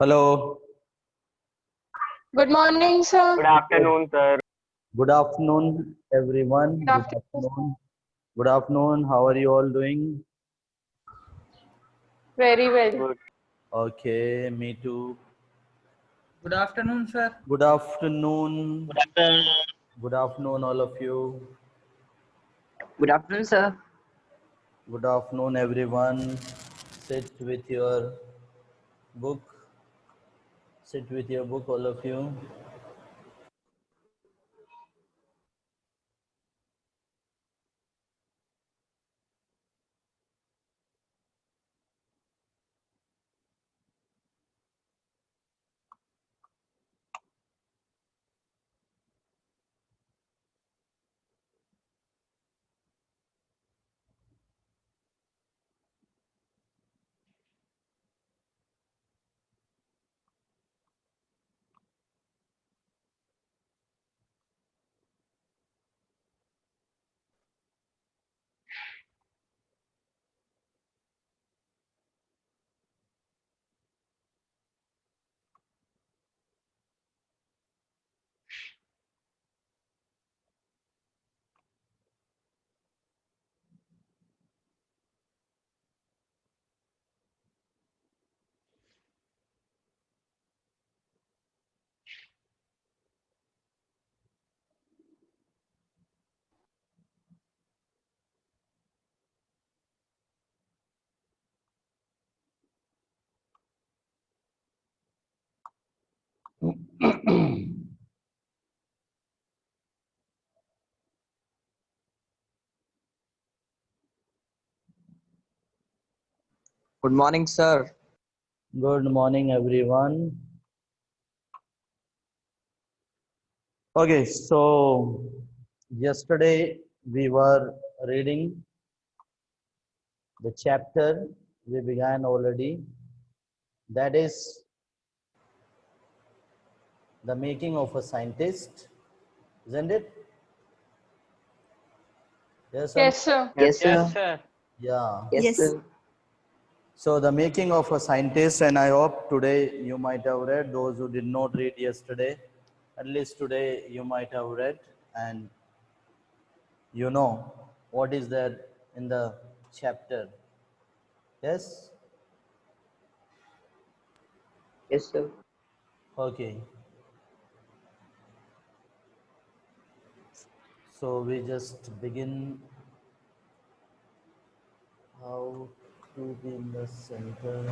Hello. Good morning, sir. Good afternoon, sir. Good afternoon, everyone. Good Good afternoon. afternoon. Good afternoon. How are you all doing? Very well. Good. Okay, me too. Good afternoon, sir. Good afternoon. Good afternoon. Good afternoon, all of you. Good afternoon, sir. Good afternoon, everyone. Sit with your book. Sit with your book, all of you. Good morning, sir. Good morning, everyone. Okay, so yesterday we were reading the chapter we began already. That is the making of a scientist, isn't it? Yes, or no? Yes, sir. Yes, Yes, sir. sir. Yeah. Yes, sir. So the making of a scientist, and I hope today you might have read, those who did not read yesterday, at least today you might have read, and you know what is there in the chapter. Yes? Yes, sir. Okay. So we just begin how to be in the center.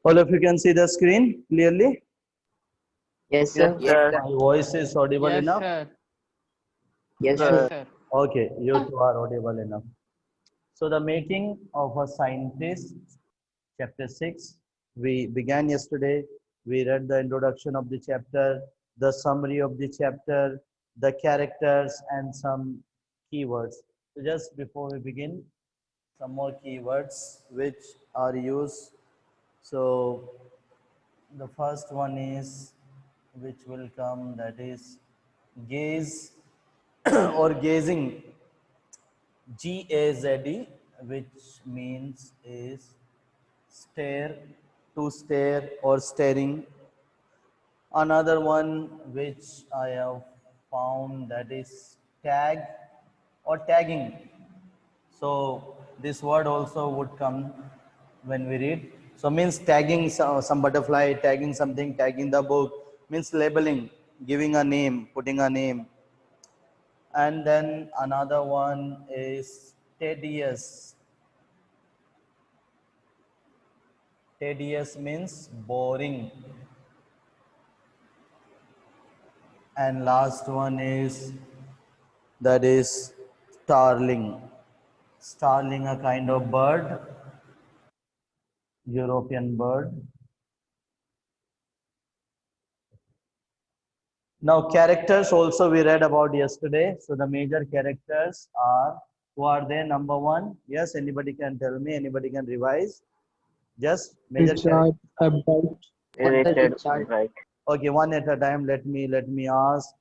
All of you can see the screen clearly? Yes, Yes, sir. sir. My voice is audible Yes, enough? sir. Yes, Yes, sir. sir. Okay, you two are audible enough. So the making of a scientist, chapter 6, we began yesterday. We read the introduction of the chapter, the summary of the chapter, the characters and some keywords. So just before we begin, some more keywords which are used. So the first one is which will come, that is gaze or gazing, GAZE, which means is stare, to stare or staring. Another one which I have found, that is tag or tagging. So this word also would come when we read. So means tagging some butterfly, tagging something, tagging the book, means labeling, giving a name, putting a name. And then another one is tedious. Tedious means boring. And last one is, that is starling. Starling, a kind of bird, European bird. Now characters also we read about yesterday. So the major characters are, who are they? Number one, yes, anybody can tell me, anybody can revise. Just major characters. Richard Abright. Richard. Richard Bright. Okay, one at a time. Let me ask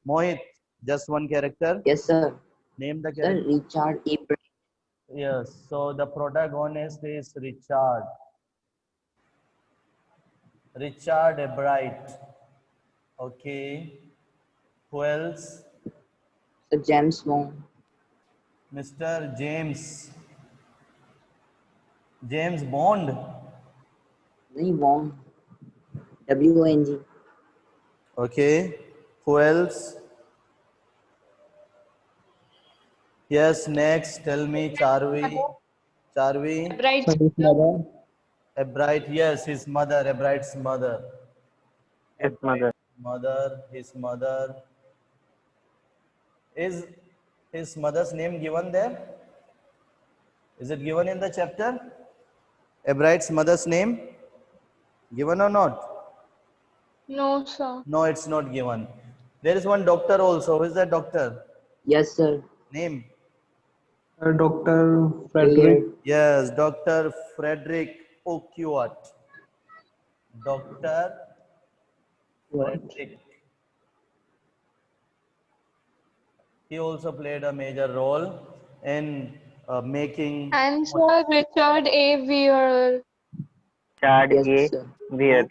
Mohit. Just one character. Yes, sir. Name the Sir, character. Richard E. Bright. Yes. So the protagonist is Richard. Richard Bright. Okay. Who else? Sir, James Bond. Mr. James. James Bond. नहीं Bond. W-O-N-G. Okay. Who else? Yes, next. Tell me, Charvi. Charvi. Right. His mother. Ebright. Yes, his mother. Ebright's mother. His mother. Mother. His mother. Is his mother's name given there? Is it given in the chapter? Ebright's mother's name? Given or not? No, sir. No, it's not given. There is one doctor also. Who is that doctor? Yes, sir. Name? Dr. Frederick. Yes, Dr. Frederick Oakewart. Dr. Frederick. He also played a major role in making. And sir, Richard A. Weir. Richard Yes, A. sir. Weir.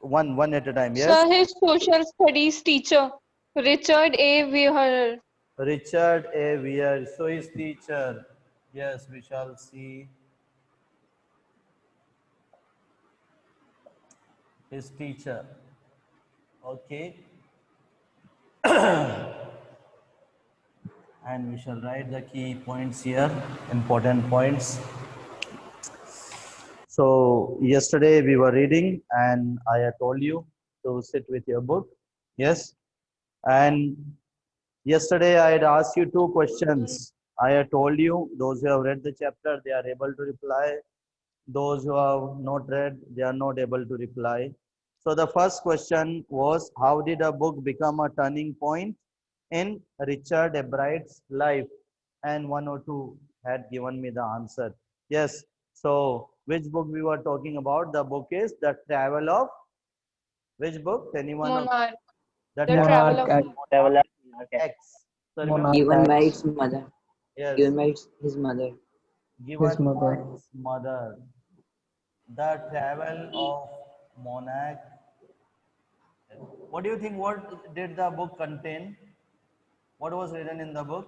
One at a time. Yes. Sir, his social studies teacher, Richard A. Weir. Richard A. Weir. So his teacher. Yes, we shall see. His teacher. Okay. And we shall write the key points here, important points. So yesterday we were reading and I had told you to sit with your book. Yes. And yesterday I had asked you two questions. I had told you those who have read the chapter, they are able to reply. Those who have not read, they are not able to reply. So the first question was, how did a book become a turning point in Richard Ebright's life? And one or two had given me the answer. Yes. So which book we were talking about? The book is The Travel of, which book? Anyone? Monarch. The The Travel of Monarch. Traveler. X. So remember, Monarch. Given by X. its mother. yes, Given by his mother. given His mother. by his mother. The Travel of Monarch. What do you think? What did the book contain? What was written in the book?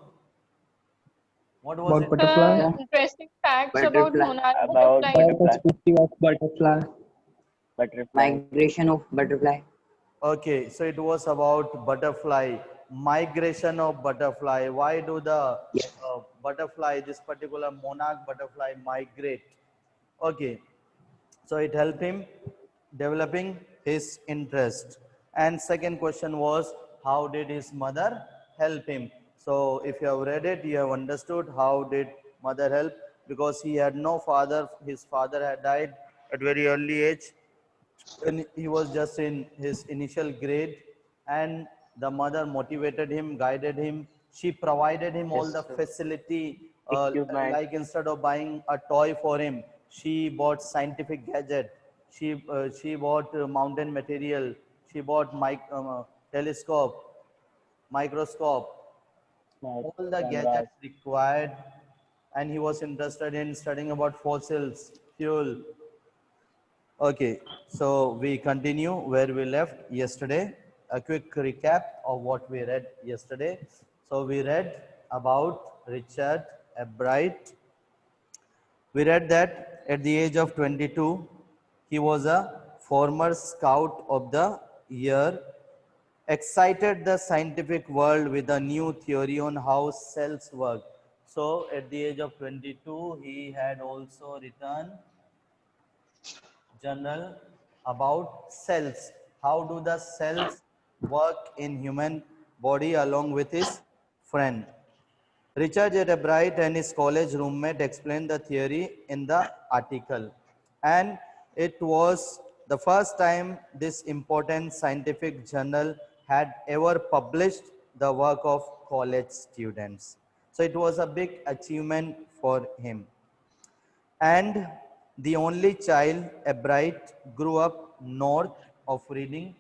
What was About it? butterfly. interesting facts about Butterfly. monarch About butterfly. butterfly. Perspective of butterfly. Butterfly. Migration of butterfly. Okay, so it was about butterfly, migration of butterfly. Why do the Yes. butterfly, this particular monarch butterfly, migrate? Okay, so it helped him developing his interest. And second question was, how did his mother help him? So if you have read it, you have understood how did mother help, because he had no father. His father had died at very early age when he was just in his initial grade, and the mother motivated him, guided him. She provided him all Yes, the sir. facility, Equipment. like instead of buying a toy for him, she bought scientific gadget. She bought mountain material. She bought telescope, microscope, all the gadgets required. And he was interested in studying about fossils, fuel. Okay, so we continue where we left yesterday. A quick recap of what we read yesterday. So we read about Richard Ebright. We read that at the age of 22, he was a former scout of the year, excited the scientific world with a new theory on how cells work. So at the age of 22, he had also written journal about cells. How do the cells work in human body, along with his friend. Richard J. Bright and his college roommate explained the theory in the article, and it was the first time this important scientific journal had ever published the work of college students. So it was a big achievement for him. And the only child, Ebright, grew up north of Reading,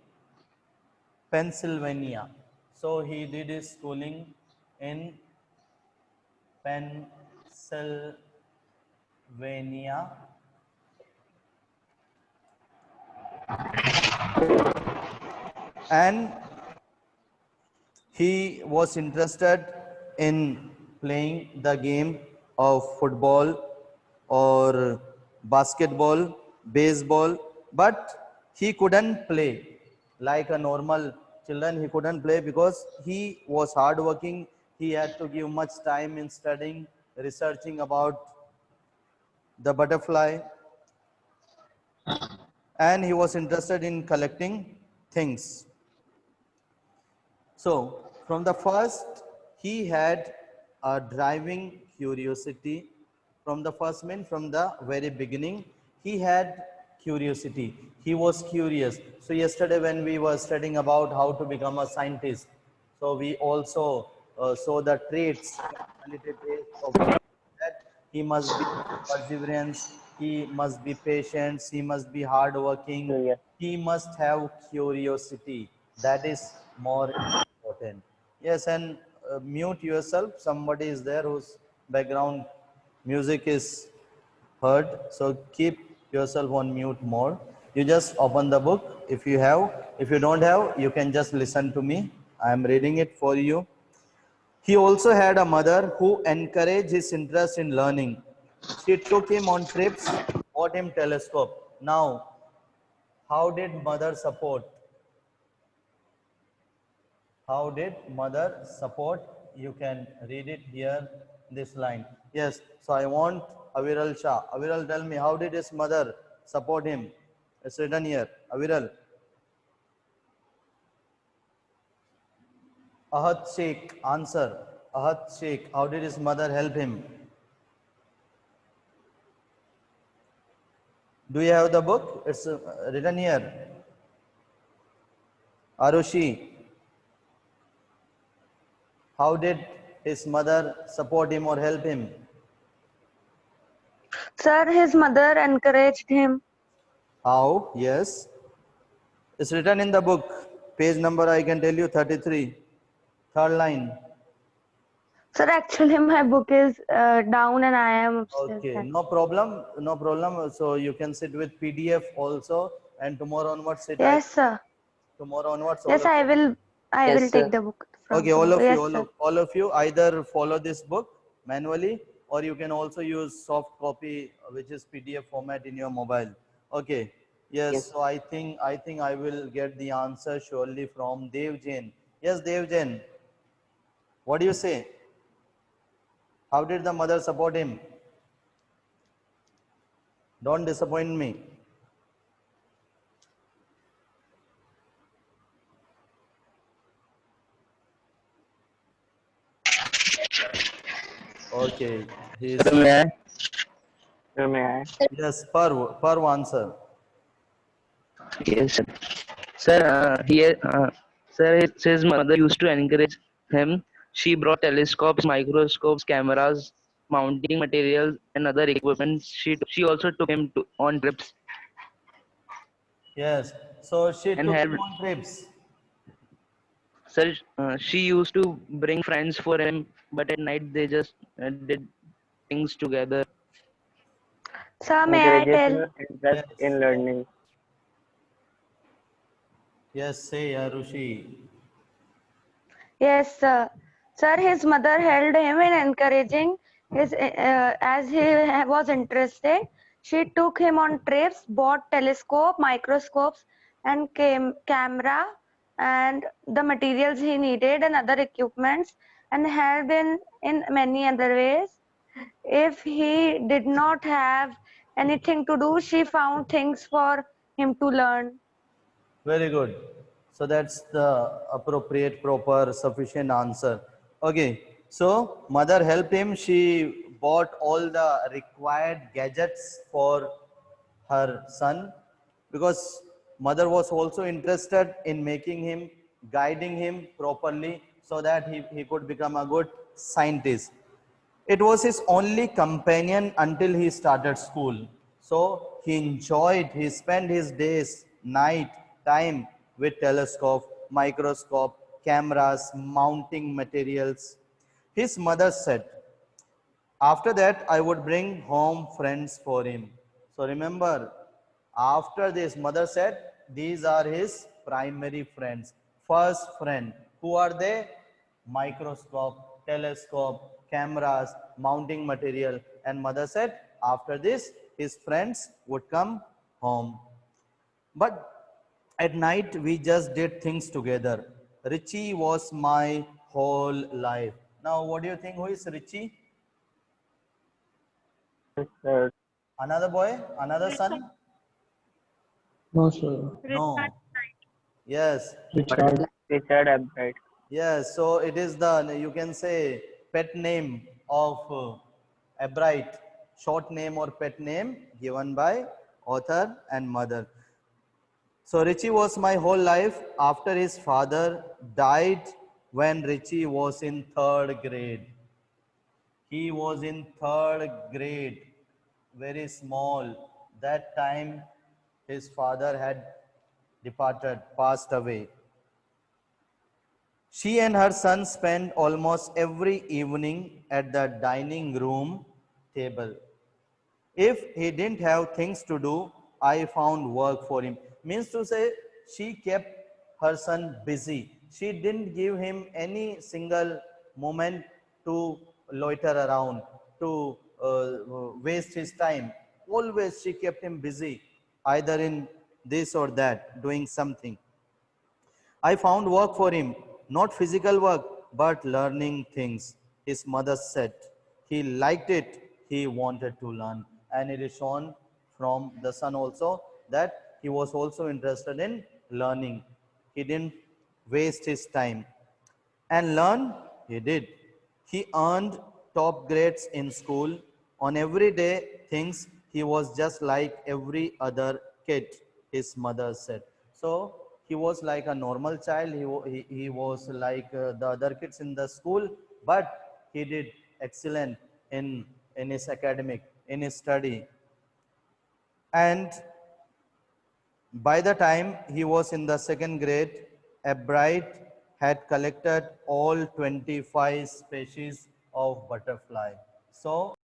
Pennsylvania. So he did his schooling in Pennsylvania, and he was interested in playing the game of football or basketball, baseball, but he couldn't play like a normal children. He couldn't play because he was hardworking. He had to give much time in studying, researching about the butterfly, and he was interested in collecting things. So, from the first, he had a driving curiosity. From the first from the very beginning, he had curiosity. He was curious. So, yesterday when we were studying about how to become a scientist, so we also saw the traits, personality traits of that he must be perseverance, he must be patient, he must be hardworking, So, yes. he must have curiosity. That is more important. Yes, and mute yourself. Somebody is there whose background music is heard. So keep yourself on mute more. You just open the book if you have. If you don't have, you can just listen to me. I am reading it for you. He also had a mother who encouraged his interest in learning. She took him on trips, bought him telescope. Now, how did mother support? How did mother support? You can read it here, this line. Yes, so I want Aviral Shah. Aviral, tell me, how did his mother support him? It's written here. Aviral. Ahad Sheikh, answer. Ahad Sheikh, how did his mother help him? Do you have the book? It's written here. Arushi, how did his mother support him or help him? Sir, his mother encouraged him. How? Yes. It's written in the book. Page number I can tell you 33. Third line. Sir, actually my book is down and I am upstairs. Okay, no problem. No problem. So you can sit with PDF also, and tomorrow onwards sit. Yes, sir. Tomorrow onwards. Yes, I will. I Yes, will sir. take the book from Okay, all of yes, you, sir. all of you, either follow this book manually, or you can also use soft copy, which is PDF format in your mobile. Okay. Yes. Yes. So I think I will get the answer surely from Dev Jain. Yes, Dev Jain. What do you say? How did the mother support him? Don't disappoint me. Okay. He's, So, may I? yes, per answer. Yes, sir. Sir, sir, his mother used to encourage him. She brought telescopes, microscopes, cameras, mounting materials, and other equipment. She also took him on trips Yes. So she and took helped. him on trips. Sir, she used to bring friends for him, but at night they just did things together. Sir, may I Encourages tell? your interest in learning. Yes, say Arushi. Yes, sir. Sir, his mother held him in encouraging his as he was interested. She took him on trips, bought telescope, microscopes, and camera and the materials he needed and other equipments, and helped in many other ways. If he did not have anything to do, she found things for him to learn. Very good. So that's the appropriate, proper, sufficient answer. Okay. So mother helped him. She bought all the required gadgets for her son because mother was also interested in making him, guiding him properly so that he could become a good scientist. It was his only companion until he started school. So he enjoyed, he spent his days, night, time with telescope, microscope, cameras, mounting materials. His mother said, after that, I would bring home friends for him. So remember, after this, mother said, these are his primary friends. First friend. Who are they? Microscope, telescope, cameras, mounting material. And mother said, after this, his friends would come home. But at night, we just did things together. Richie was my whole life. Now, what do you think? Who is Richie? Sir, Another boy? Another son? No, sir. No. Yes. Richard. Richard Albright. Yes. So it is the, you can say, pet name of Abright. Short name or pet name given by author and mother. So Richie was my whole life after his father died when Richie was in third grade. He was in third grade, very small. That time his father had departed, passed away. She and her son spent almost every evening at the dining room table. If he didn't have things to do, I found work for him. Means to say, she kept her son busy. She didn't give him any single moment to loiter around, to waste his time. Always she kept him busy, either in this or that, doing something. I found work for him, not physical work, but learning things. His mother said he liked it, he wanted to learn. And it is shown from the son also that he was also interested in learning. He didn't waste his time. And learn, he did. He earned top grades in school. On everyday things, he was just like every other kid, his mother said. So he was like a normal child. He was like the other kids in the school, but he did excellent in his academic, in his study. And by the time he was in the second grade, Albright had collected all 25 species of butterfly. So